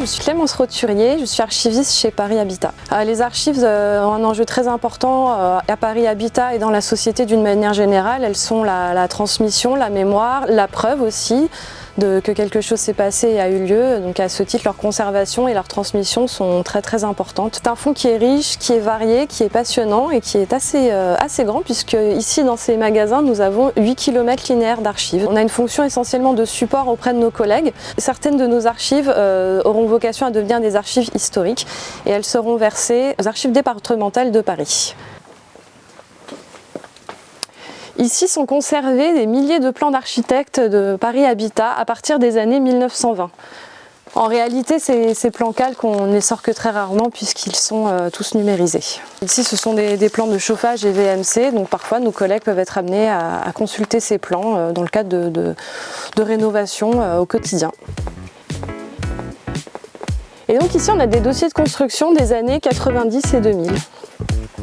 suis Clémence Roturier, je suis archiviste chez Paris Habitat. Les archives ont un enjeu très important à Paris Habitat et dans la société d'une manière générale. Elles sont la transmission, la mémoire, la preuve aussi que quelque chose s'est passé et a eu lieu. Donc à ce titre, leur conservation et leur transmission sont très importantes. C'est un fonds qui est riche, qui est varié, qui est passionnant et qui est assez grand, puisque ici dans ces magasins, nous avons 8 km linéaires d'archives. On a une fonction essentiellement de support auprès de nos collègues. Certaines de nos archives auront vocation à devenir des archives historiques et elles seront versées aux archives départementales de Paris. Ici sont conservés des milliers de plans d'architectes de Paris Habitat à partir des années 1920. En réalité, ces plans calques, on ne les sort que très rarement puisqu'ils sont tous numérisés. Ici, ce sont des plans de chauffage et VMC, donc parfois nos collègues peuvent être amenés à consulter ces plans dans le cadre de rénovation au quotidien. Et donc ici, on a des dossiers de construction des années 90 et 2000.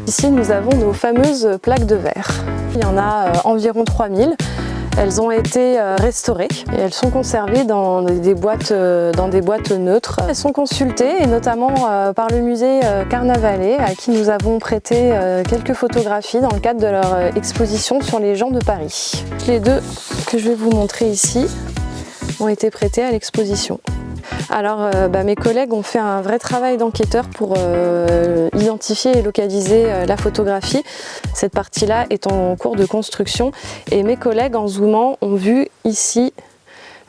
Ici, nous avons nos fameuses plaques de verre. Il y en a environ 3000. Elles ont été restaurées et elles sont conservées dans des boîtes neutres. Elles sont consultées et notamment par le musée Carnavalet à qui nous avons prêté quelques photographies dans le cadre de leur exposition sur les gens de Paris. Les deux que je vais vous montrer ici ont été prêtés à l'exposition. Alors mes collègues ont fait un vrai travail d'enquêteur pour identifier et localiser la photographie. Cette partie-là est en cours de construction et mes collègues en zoomant ont vu ici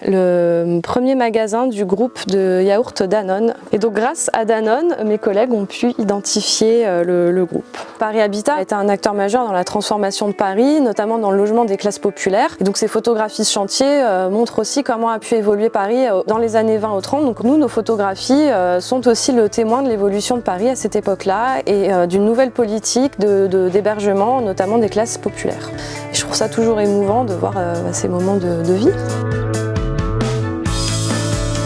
le premier magasin du groupe de yaourt Danone. Et donc grâce à Danone, mes collègues ont pu identifier le groupe. Paris Habitat est un acteur majeur dans la transformation de Paris, notamment dans le logement des classes populaires. Et donc ces photographies de chantier montrent aussi comment a pu évoluer Paris dans les années 20 au 30. Donc nous, nos photographies sont aussi le témoin de l'évolution de Paris à cette époque-là et d'une nouvelle politique d'hébergement, notamment des classes populaires. Et je trouve ça toujours émouvant de voir ces moments de vie.